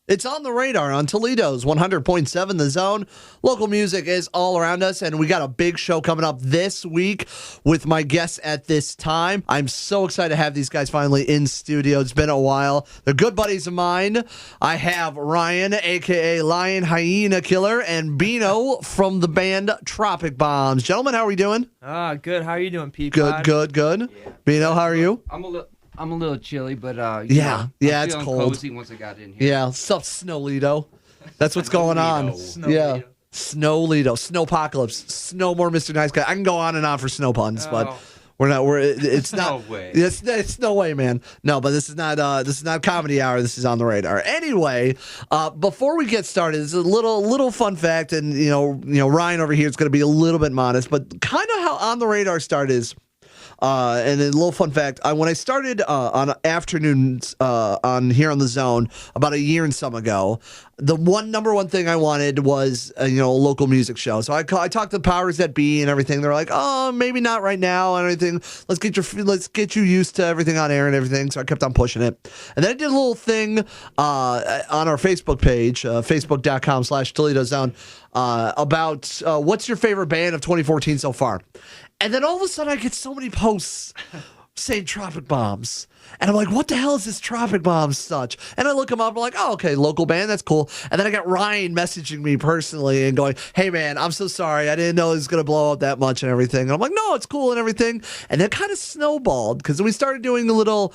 It's on the radar on Toledo's 100.7 The Zone. Local music is all around us, and we got a big show coming up this week with my guests at this time. I'm so excited to have these guys finally in studio. It's been a while. They're good buddies of mine. I have Ryan, a.k.a. Lion Hyena Killer, and Bino from the band Tropic Bombs. Gentlemen, how are we doing? Good. How are you doing, Pete? Good. Yeah. Bino, how are you? I'm a little chilly, but yeah, it's cold. Cozy once I got in here. Yeah, stuff Snowledo. That's what's going on. Yeah, Snowledo, Snowpocalypse, no more Mr. Nice Guy. I can go on and on for snow puns, but it's not. No way. It's no way, man. No, but this is not comedy hour. This is on the radar. Anyway, before we get started, it's a little fun fact, and you know Ryan over here is going to be a little bit modest, but kind of how on the radar start is. And a little fun fact, when I started on afternoons on here on the Zone about a year and some ago, the number one thing I wanted was a local music show. So I talked to the powers that be and everything. They're like, oh, maybe not right now and everything. Let's get you used to everything on air and everything. So I kept on pushing it, and then I did a little thing on our Facebook page, facebook.com/Toledo Zone, about what's your favorite band of 2014 so far. And then all of a sudden I get so many posts saying Tropic Bombs. And I'm like, what the hell is this Tropic Bombs such? And I look them up. I'm like, oh, okay, local band. That's cool. And then I got Ryan messaging me personally and going, hey, man, I'm so sorry. I didn't know it was going to blow up that much and everything. And I'm like, no, it's cool and everything. And then kind of snowballed because we started doing a little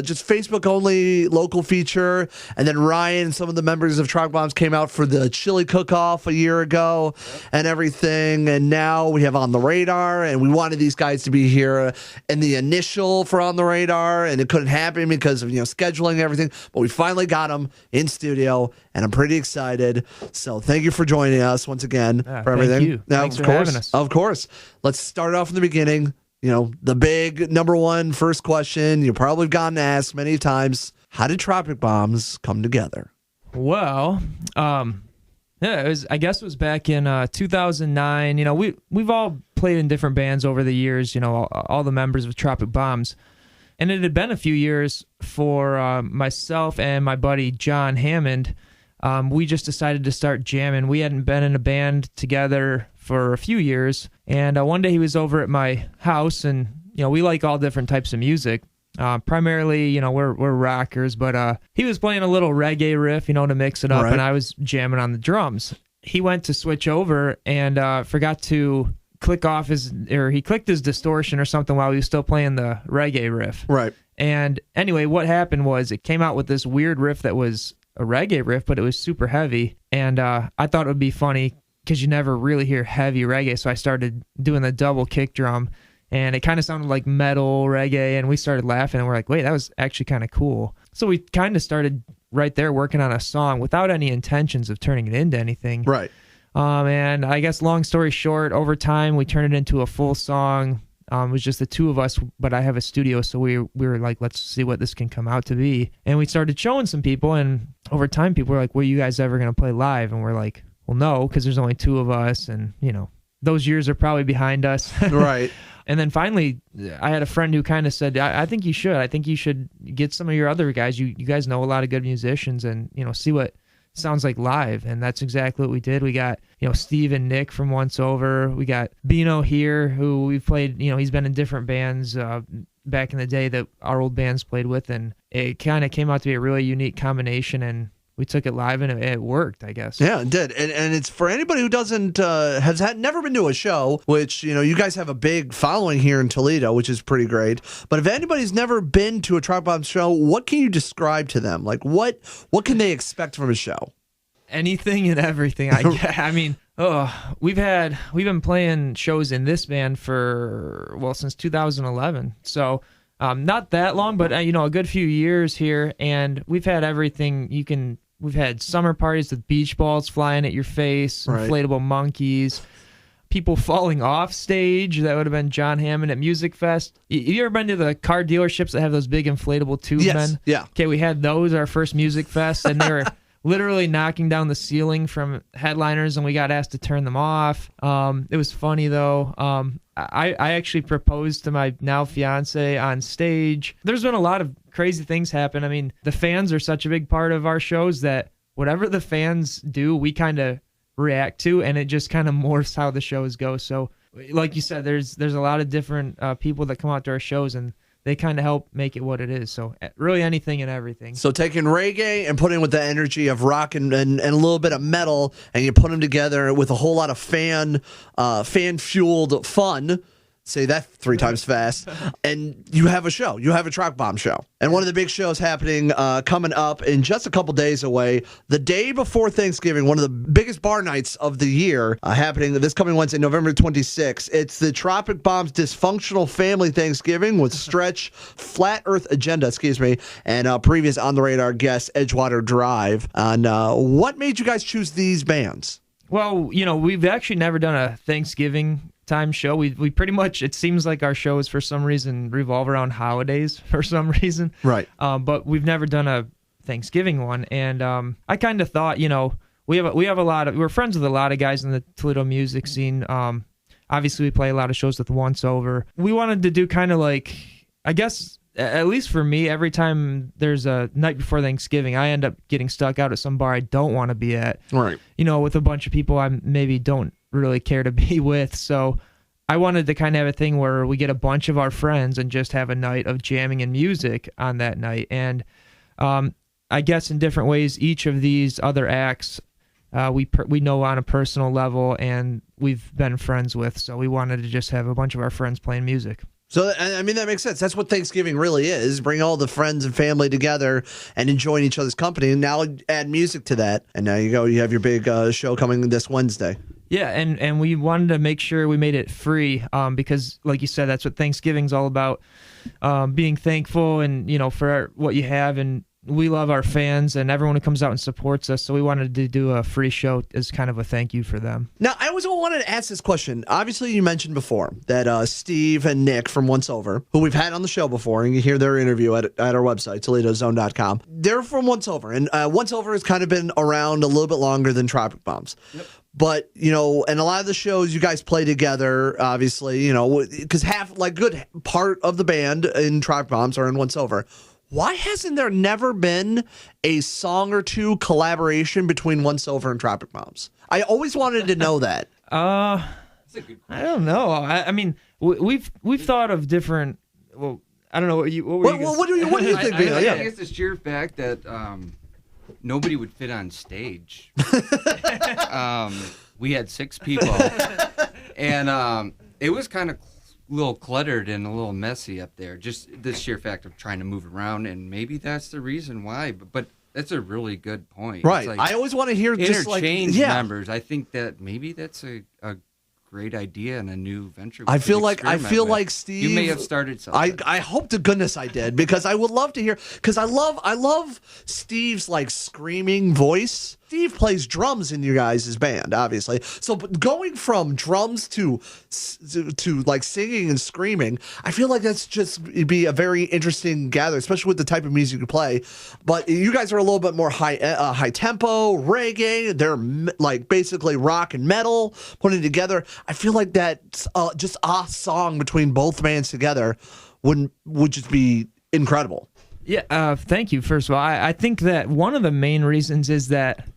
just Facebook-only local feature. And then Ryan and some of the members of Tropic Bombs came out for the chili cook-off a year ago and everything. And now we have On the Radar. And we wanted these guys to be here in the initial for On the Radar. And it couldn't happen because of scheduling and everything, but we finally got them in studio, and I'm pretty excited. So thank you for joining us once again for everything. Thank you. Now, Thanks for having us. Of course. Let's start off in the beginning. The big number one first question you probably have gotten asked many times: how did Tropic Bombs come together? Well, I guess it was back in 2009. We've all played in different bands over the years. All the members of Tropic Bombs. And it had been a few years for myself and my buddy John Hammond. We just decided to start jamming. We hadn't been in a band together for a few years. And one day he was over at my house, and we like all different types of music. Primarily, we're rockers, but he was playing a little reggae riff, to mix it up, right. And I was jamming on the drums. He went to switch over and forgot to he clicked his distortion or something while he was still playing the reggae riff. Right. And anyway, what happened was it came out with this weird riff that was a reggae riff, but it was super heavy. And I thought it would be funny because you never really hear heavy reggae. So I started doing the double kick drum, and it kind of sounded like metal reggae. And we started laughing, and we're like, wait, that was actually kind of cool. So we kind of started right there working on a song without any intentions of turning it into anything. Right. And I guess long story short, over time, we turned it into a full song. It was just the two of us, but I have a studio, so we were like, let's see what this can come out to be. And we started showing some people, and over time, people were like, well, you guys ever going to play live? And we're like, well, no, because there's only two of us, and, those years are probably behind us. Right. And then finally, I had a friend who kind of said, I think you should. I think you should get some of your other guys. You guys know a lot of good musicians, and, see what sounds like live. And that's exactly what we did. We got Steve and Nick from Once Over. We got Bino here, who we've played, he's been in different bands back in the day that our old bands played with, and it kind of came out to be a really unique combination, and we took it live, and it worked, I guess. Yeah, it did. And it's for anybody who doesn't never been to a show, which you guys have a big following here in Toledo, which is pretty great. But if anybody's never been to a Tropic Bombs show, what can you describe to them? Like what can they expect from a show? Anything and everything. I mean, we've been playing shows in this band since 2011. So not that long, but a good few years here, and we've had everything. We've had summer parties with beach balls flying at your face, right. Inflatable monkeys, people falling off stage. That would have been John Hammond at Music Fest. You ever been to the car dealerships that have those big inflatable tube men? Yeah. Okay, we had those our first Music Fest, and they were literally knocking down the ceiling from headliners, and we got asked to turn them off. It was funny, though. I actually proposed to my now fiance on stage. There's been a lot of crazy things happen. I mean, the fans are such a big part of our shows that whatever the fans do, we kind of react to, and it just kind of morphs how the shows go. So like you said, there's a lot of different people that come out to our shows, and they kind of help make it what it is. So really anything and everything. So taking reggae and putting with the energy of rock and a little bit of metal, and you put them together with a whole lot of fan-fueled fun. Say that 3 times fast. And you have a show. You have a Tropic Bomb show. And one of the big shows happening coming up in just a couple days away, the day before Thanksgiving, one of the biggest bar nights of the year, happening this coming Wednesday, November 26th. It's the Tropic Bombs Dysfunctional Family Thanksgiving with Stretch, Flat Earth Agenda, and previous On the Radar guest, Edgewater Drive. And what made you guys choose these bands? Well, we've actually never done a Thanksgiving time show. We pretty much, it seems like our shows for some reason revolve around holidays for some reason. Right. But we've never done a Thanksgiving one. And I kind of thought, we have we're friends with a lot of guys in the Toledo music scene. Obviously we play a lot of shows with Once Over. We wanted to do kind of like, I guess, at least for me, every time there's a night before Thanksgiving, I end up getting stuck out at some bar I don't want to be at. Right. With a bunch of people I maybe don't really care to be with. So I wanted to kind of have a thing where we get a bunch of our friends and just have a night of jamming and music on that night. And I guess in different ways, each of these other acts we know on a personal level and we've been friends with. So we wanted to just have a bunch of our friends playing music. So, I mean, that makes sense. That's what Thanksgiving really is. Bring all the friends and family together and enjoying each other's company. And now add music to that. And now you have your big show coming this Wednesday. Yeah, and we wanted to make sure we made it free because, like you said, that's what Thanksgiving's all about, being thankful and, for what you have. And we love our fans and everyone who comes out and supports us. So we wanted to do a free show as kind of a thank you for them. Now, I always wanted to ask this question. Obviously, you mentioned before that Steve and Nick from Once Over, who we've had on the show before, and you hear their interview at our website, ToledoZone.com. They're from Once Over, and Once Over has kind of been around a little bit longer than Tropic Bombs. Yep. But, and a lot of the shows you guys play together, obviously, because good part of the band in Tropic Bombs are in Once Over. Why hasn't there never been a song or two collaboration between Once Over and Tropic Bombs? I always wanted to know that. That's a good question. I don't know. I mean, we've thought of different. Well, I don't know what do you think? I think it's the sheer fact that nobody would fit on stage. We had 6 people, and it was kind of a little cluttered and a little messy up there. Just the sheer fact of trying to move around, and maybe that's the reason why. But that's a really good point. Right. I always want to hear just interchange members. I think that maybe that's a great idea and a new venture. I feel like Steve, you may have started something. I hope to goodness I did, because I would love to hear, because I love Steve's screaming voice. Steve plays drums in you guys' band, obviously. So going from drums to singing and screaming, I feel like that's it'd be a very interesting gather, especially with the type of music you play. But you guys are a little bit more high tempo, reggae. They're basically rock and metal putting together. I feel like that just a song between both bands together would just be incredible. Yeah, thank you. First of all, I think that one of the main reasons is that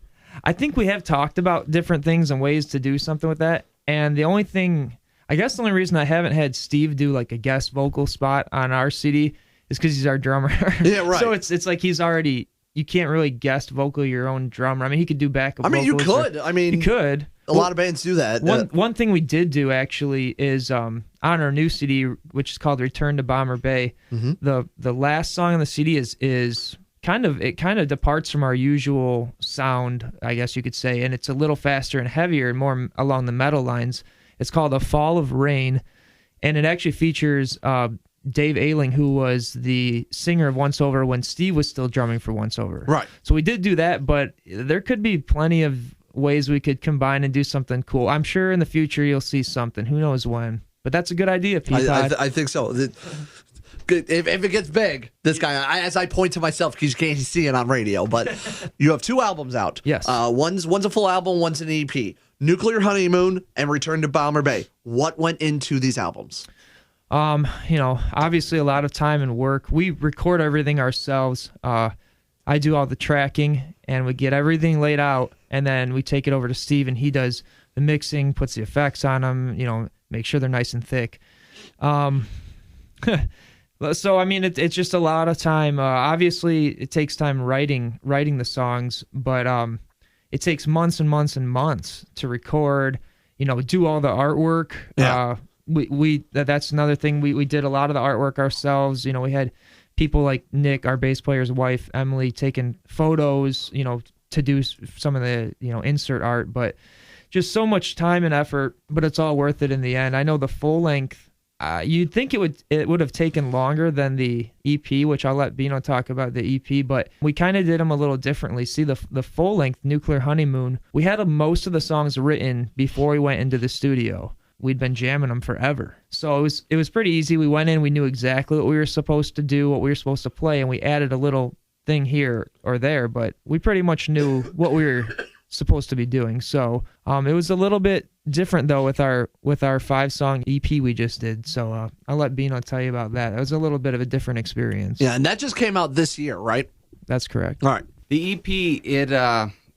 I think we have talked about different things and ways to do something with that. And the only reason I haven't had Steve do a guest vocal spot on our CD is because he's our drummer. Yeah, right. So it's like he's already, you can't really guest vocal your own drummer. I mean, he could do backup vocals. You could. You could. A lot of bands do that. One thing we did do actually is on our new CD, which is called Return to Bomber Bay. Mm-hmm. The last song on the CD is kind of departs from our usual sound, I guess you could say, and it's a little faster and heavier and more along the metal lines. It's called A Fall of Rain, and it actually features Dave Ailing, who was the singer of Once Over when Steve was still drumming for Once Over. Right. So we did do that, but there could be plenty of ways we could combine and do something cool. I'm sure in the future you'll see something. Who knows when? But that's a good idea, Pete. I think so. If it gets big, this guy, as I point to myself, because you can't see it on radio, but you have 2 albums out. Yes. One's a full album, one's an EP. Nuclear Honeymoon and Return to Bomber Bay. What went into these albums? Obviously a lot of time and work. We record everything ourselves. I do all the tracking, and we get everything laid out, and then we take it over to Steve, and he does the mixing, puts the effects on them, make sure they're nice and thick. So I mean, it's just a lot of time. Obviously, it takes time writing the songs, but it takes months and months and months to record. Do all the artwork. Yeah. That's another thing. We did a lot of the artwork ourselves. We had people like Nick, our bass player's wife, Emily, taking photos. To do some of the insert art, but just so much time and effort. But it's all worth it in the end. I know the full length. You'd think it would have taken longer than the EP, which I'll let Bino talk about the EP, but we kind of did them a little differently. See, the full length Nuclear Honeymoon, we had most of the songs written before we went into the studio. We'd been jamming them forever, so it was pretty easy. We went in, we knew exactly what we were supposed to do, what we were supposed to play, and we added a little thing here or there, but we pretty much knew what we were supposed to be doing. So it was a little bit different though with our 5-song EP we just did. So I'll let Bino tell you about that. It was a little bit of a different experience. Yeah, and that just came out this year, right? That's correct. All right. The EP, it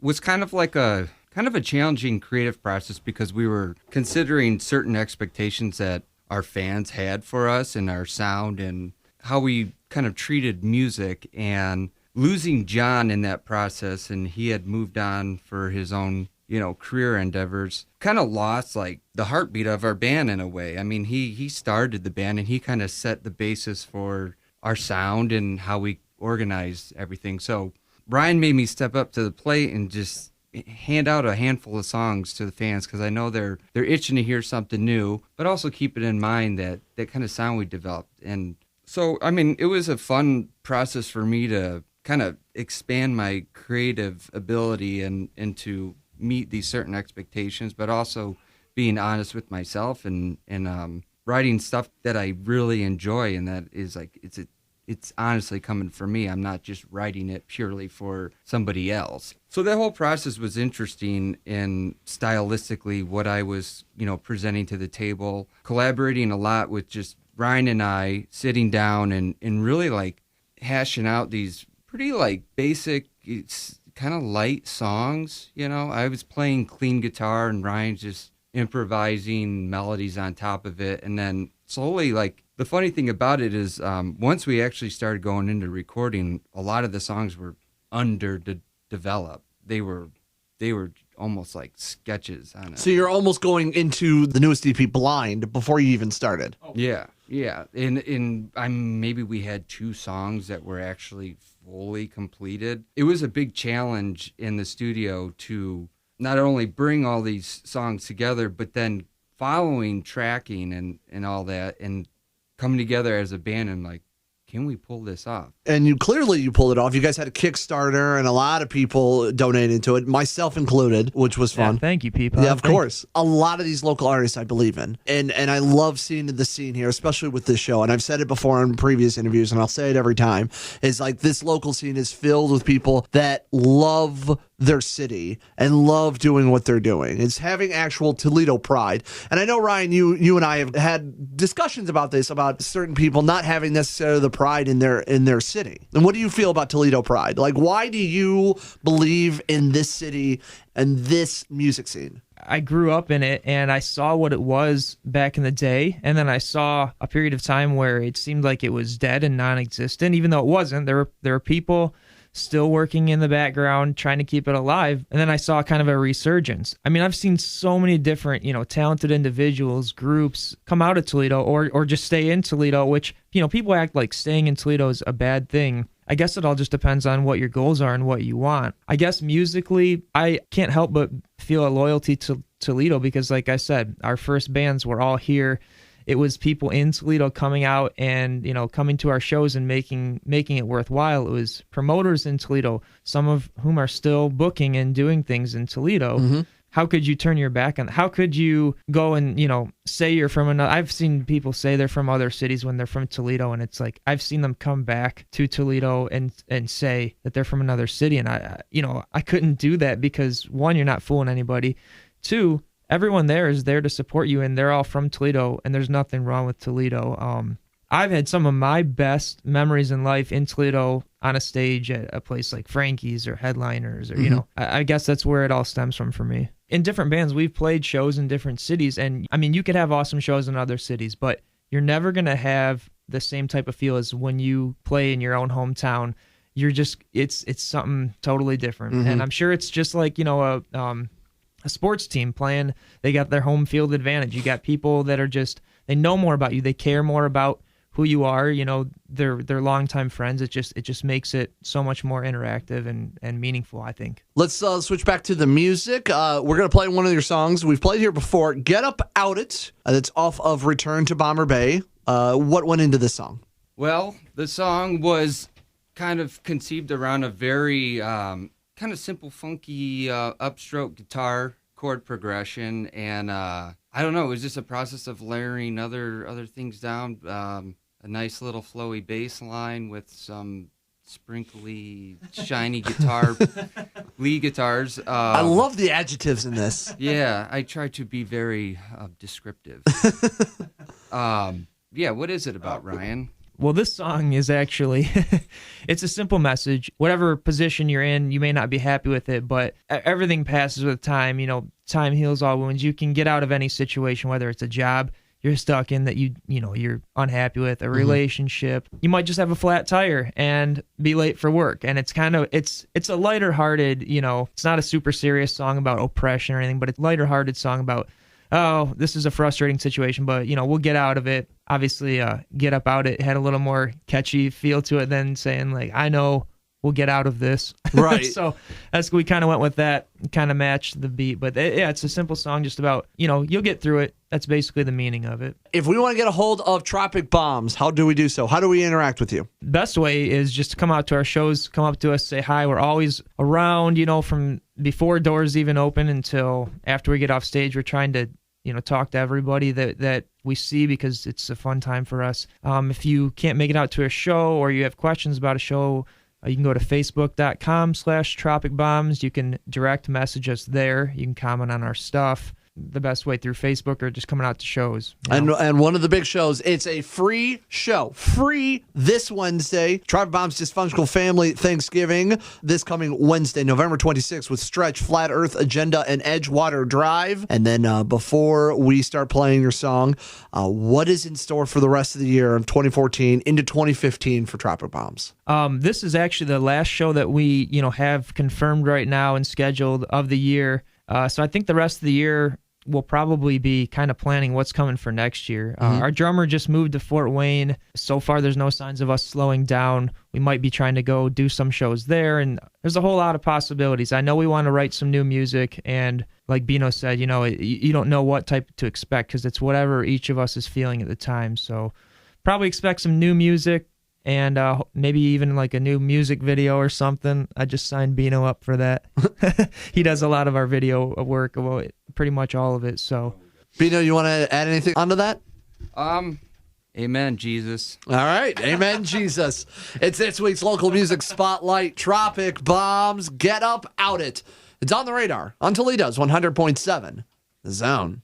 was kind of a challenging creative process because we were considering certain expectations that our fans had for us and our sound and how we kind of treated music, and losing John in that process, and he had moved on for his own, career endeavors, kind of lost like the heartbeat of our band in a way. I mean, he started the band and he kind of set the basis for our sound and how we organized everything. So Brian made me step up to the plate and just hand out a handful of songs to the fans, because I know they're itching to hear something new, but also keep it in mind that kind of sound we developed. And so, I mean, it was a fun process for me to kind of expand my creative ability and to meet these certain expectations, but also being honest with myself and writing stuff that I really enjoy, and that is like it's honestly coming from me. I'm not just writing it purely for somebody else. So that whole process was interesting in stylistically what I was, presenting to the table, collaborating a lot with just Ryan and I, sitting down and really like hashing out these pretty like basic, it's kind of light songs. I was playing clean guitar and Ryan's just improvising melodies on top of it. And then slowly, like, the funny thing about it is once we actually started going into recording, a lot of the songs were underdeveloped. They were almost like sketches on it. So you're almost going into the newest EP blind before you even started. Yeah. And maybe we had 2 songs that were actually fully completed. It was a big challenge in the studio to not only bring all these songs together, but then following tracking and all that, and coming together as a band and like, can we pull this off? And you pulled it off. You guys had a Kickstarter and a lot of people donated to it, myself included, which was fun. Yeah, thank you, people. Yeah, of course. A lot of these local artists I believe in. And I love seeing the scene here, especially with this show. And I've said it before in previous interviews, and I'll say it every time, is like this local scene is filled with people that love their city and love doing what they're doing. It's having actual Toledo pride. And I know, Ryan, you and I have had discussions about this, about certain people not having necessarily the pride in their city. And what do you feel about Toledo pride? Like, why do you believe in this city and this music scene? I grew up in it, and I saw what it was back in the day, and then I saw a period of time where it seemed like it was dead and non-existent, even though it wasn't. There were people still working in the background, trying to keep it alive. And then I saw kind of a resurgence. I mean, I've seen so many different, talented individuals, groups come out of Toledo or just stay in Toledo, which, people act like staying in Toledo is a bad thing. I guess it all just depends on what your goals are and what you want. I guess musically, I can't help but feel a loyalty to Toledo because, like I said, our first bands were all here. It was people in Toledo coming out and, coming to our shows and making it worthwhile. It was promoters in Toledo, some of whom are still booking and doing things in Toledo. Mm-hmm. How could you turn your back on? How could you go and, say you're from another? I've seen people say they're from other cities when they're from Toledo, and it's like I've seen them come back to Toledo and say that they're from another city, and I couldn't do that because, one, you're not fooling anybody. 2, everyone there is there to support you, and they're all from Toledo, and there's nothing wrong with Toledo. I've had some of my best memories in life in Toledo on a stage at a place like Frankie's or Headliners, or, I guess that's where it all stems from for me. In different bands, we've played shows in different cities, and I mean, you could have awesome shows in other cities, but you're never going to have the same type of feel as when you play in your own hometown. You're just, it's something totally different. And I'm sure it's just like, a sports team playing, they got their home field advantage. You got people that are just, they know more about you. They care more about who you are. They're longtime friends. It just makes it so much more interactive and meaningful, I think. Let's switch back to the music. We're going to play one of your songs. We've played here before. Get Up Out It. That's off of Return to Bomber Bay. What went into this song? Well, the song was kind of conceived around a very kind of simple, funky upstroke guitar chord progression, and I don't know, it was just a process of layering other things down. A nice little flowy bass line with some sprinkly, shiny lead guitars. I love the adjectives in this. Yeah, I try to be very descriptive. Yeah, what is it about, Ryan? Well, this song is actually, it's a simple message. Whatever position you're in, you may not be happy with it, but everything passes with time. Time heals all wounds. You can get out of any situation, whether it's a job you're stuck in that you're unhappy with, a relationship. You might just have a flat tire and be late for work. And it's a lighter-hearted, it's not a super serious song about oppression or anything, but it's a lighter-hearted song about, oh, this is a frustrating situation, but, we'll get out of it. Obviously, Get Up Out It had a little more catchy feel to it than saying, like, I know we'll get out of this. Right. So we kind of went with that, kind of matched the beat. But, it's a simple song just about, you'll get through it. That's basically the meaning of it. If we want to get a hold of Tropic Bombs, how do we do so? How do we interact with you? Best way is just to come out to our shows, come up to us, say hi. We're always around, from before doors even open until after we get off stage. We're trying to talk to everybody that we see because it's a fun time for us. If you can't make it out to a show or you have questions about a show, you can go to facebook.com/Tropic Bombs. You can direct message us there. You can comment on our stuff. The best way through Facebook or just coming out to shows. And one of the big shows, it's a free show. Free this Wednesday. Tropic Bombs Dysfunctional Family Thanksgiving this coming Wednesday, November 26th with Stretch, Flat Earth Agenda, and Edgewater Drive. And then before we start playing your song, what is in store for the rest of the year of 2014 into 2015 for Tropic Bombs? This is actually the last show that we have confirmed right now and scheduled of the year. So I think the rest of the year we'll probably be kind of planning what's coming for next year. Our drummer just moved to Fort Wayne. So far, there's no signs of us slowing down. We might be trying to go do some shows there, and there's a whole lot of possibilities. I know we want to write some new music, and like Bino said, you don't know what type to expect because it's whatever each of us is feeling at the time. So probably expect some new music. And maybe even like a new music video or something. I just signed Bino up for that. He does a lot of our video work, well, pretty much all of it. So, Bino, you want to add anything onto that? Amen, Jesus. All right, amen, Jesus. It's this week's local music spotlight. Tropic Bombs, Get Up Out It. It's on the radar on Toledo's 100.7 The Zone.